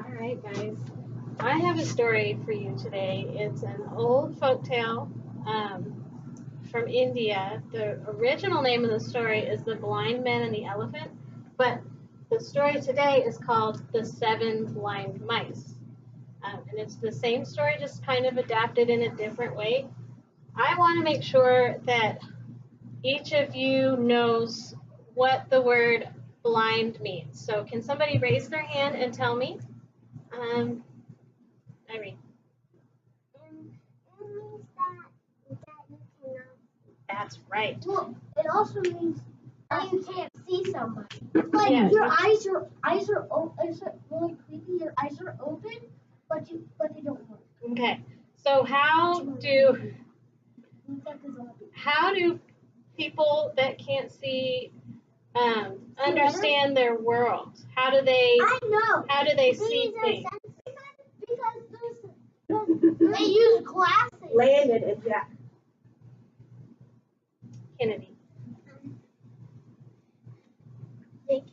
All right, guys. I have a story for you today. It's an old folktale from India. The original name of the story is The Blind Man and the Elephant, but the story today is called The Seven Blind Mice. And it's the same story, just kind of adapted in a different way. I want to make sure that each of you knows what the word blind means. So can somebody raise their hand and tell me? Irene. It means that you cannot. That's right. Well, it also means that you can't see so much. It's like your eyes are open. It's really creepy. Your eyes are open, but they don't work. Okay. So how do people that can't see understand their world? How do they? I know. How do they see things? Because they use glasses. Landon and Jack. Kennedy. They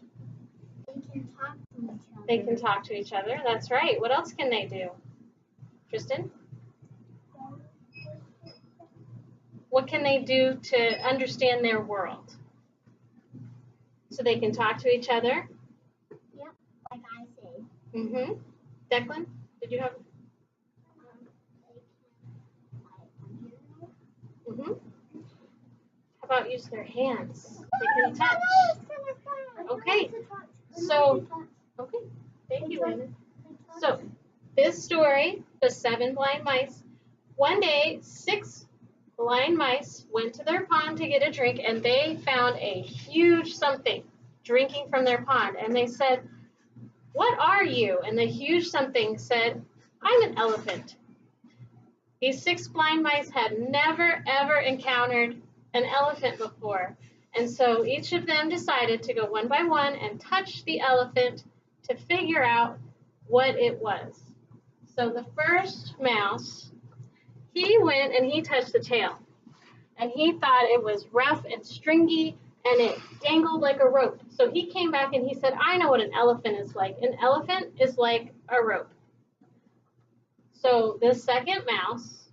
can talk to each other. They can talk to each other. That's right. What else can they do? Tristan? What can they do to understand their world? So they can talk to each other? Yep, like I said. Mm-hmm. Declan, did you have? Mm-hmm. How about use their hands? They can touch. Okay. So, okay. Thank you, Landon. So, this story, The Seven Blind Mice. One day, 6 blind mice went to their pond to get a drink, and they found a huge something drinking from their pond. And they said, "What are you?" And the huge something said, "I'm an elephant." These 6 blind mice had never, ever encountered an elephant before. And so each of them decided to go one by one and touch the elephant to figure out what it was. So the first mouse, he went and he touched the tail. And he thought it was rough and stringy and it dangled like a rope. So he came back and he said, "I know what an elephant is like. An elephant is like a rope." So the second mouse,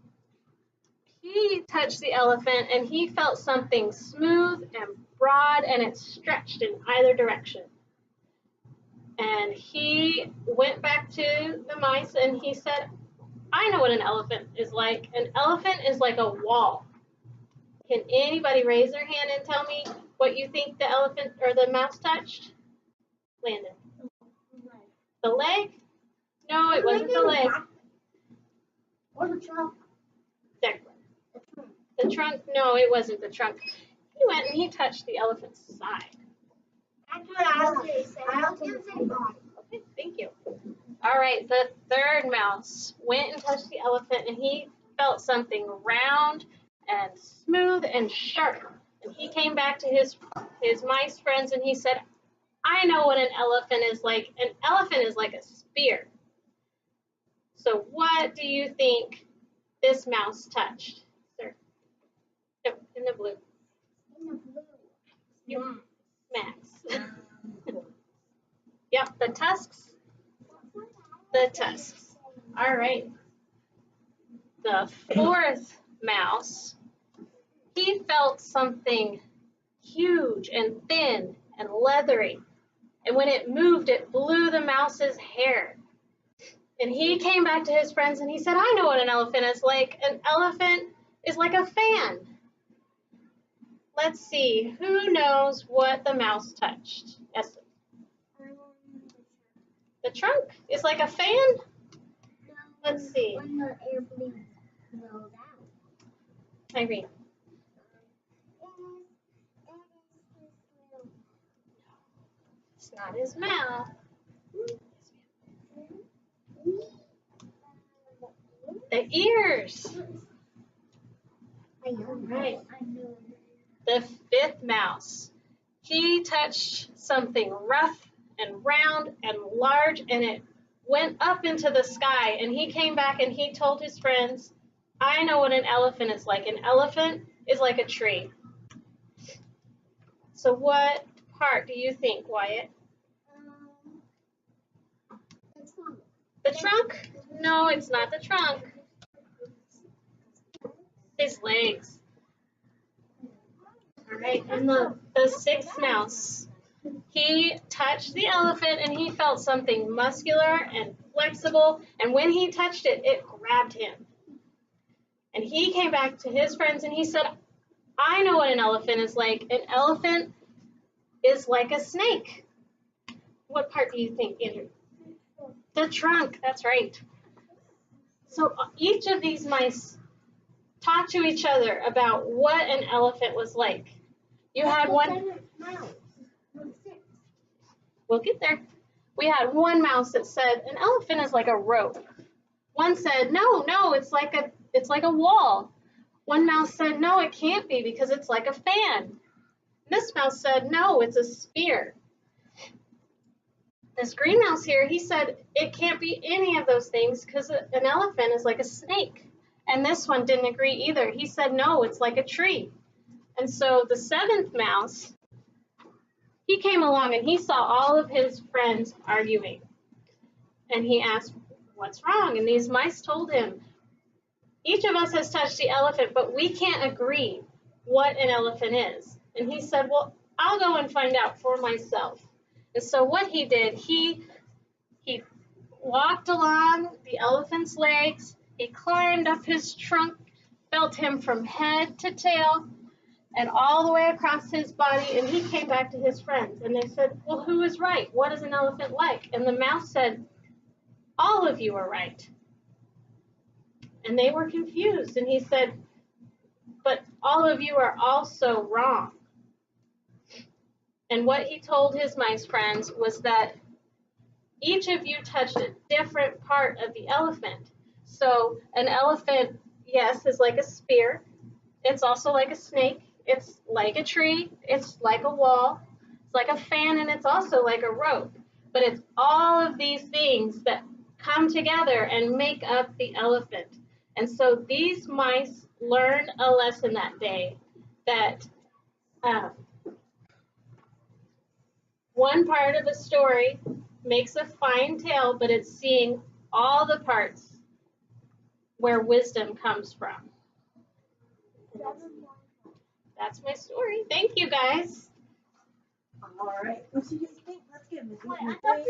he touched the elephant and he felt something smooth and broad and it stretched in either direction. And he went back to the mice and he said, "I know what an elephant is like. An elephant is like a wall." Can anybody raise their hand and tell me what you think the elephant or the mouse touched? Landon. The leg? No, it wasn't the leg. Or the trunk. Declan. The trunk? No, it wasn't the trunk. He went and he touched the elephant's side. That's what I was going to say. I was going to say body. Okay, thank you. All right, the third mouse went and touched the elephant and he felt something round and smooth and sharp. And he came back to his mice friends and he said, "I know what an elephant is like. An elephant is like a spear." So what do you think this mouse touched? Sir? No, in the blue. In the blue. Max. Yep, the tusks. The tusks. All right. The fourth mouse, he felt something huge and thin and leathery. And when it moved, it blew the mouse's hair. And he came back to his friends and he said, "I know what an elephant is like. An elephant is like a fan." Let's see, who knows what the mouse touched? Yes. The trunk is like a fan? No, Let's see. when the airplane blows out. Irene. It's not his mouth. The ears. Right. The fifth mouse. He touched something rough and round and large, and it went up into the sky. And he came back and he told his friends, "I know what an elephant is like. An elephant is like a tree." So what part do you think, Wyatt? It's not The trunk? No, it's not the trunk. His legs. All right, and the sixth mouse. He touched the elephant and he felt something muscular and flexible, and when he touched it, it grabbed him. And he came back to his friends and he said, I know what an elephant is like. An elephant is like a snake. What part do you think, Andrew? The trunk, that's right. So each of these mice talked to each other about what an elephant was like. You had one. We'll get there. We had one mouse that said an elephant is like a rope. One said, no, it's like a wall. One mouse said, no, it can't be because it's like a fan. This mouse said, no, it's a spear. This green mouse here, he said, it can't be any of those things because an elephant is like a snake. And this one didn't agree either. He said, no, it's like a tree. And so the seventh mouse, he came along and he saw all of his friends arguing. And he asked, what's wrong? And these mice told him, each of us has touched the elephant, but we can't agree what an elephant is. And he said, well, I'll go and find out for myself. And so what he did, he walked along the elephant's legs, he climbed up his trunk, felt him from head to tail, and all the way across his body, and he came back to his friends. And they said, well, who is right? What is an elephant like? And the mouse said, all of you are right. And they were confused. And he said, but all of you are also wrong. And what he told his mice friends was that each of you touched a different part of the elephant. So an elephant, yes, is like a spear. It's also like a snake. It's like a tree. It's like a wall. It's like a fan, and it's also like a rope. But it's all of these things that come together and make up the elephant. And so these mice learned a lesson that day that one part of a story makes a fine tale, but it's seeing all the parts where wisdom comes from. That's my story. Thank you, guys. All right. What do you think? Let's get Mrs.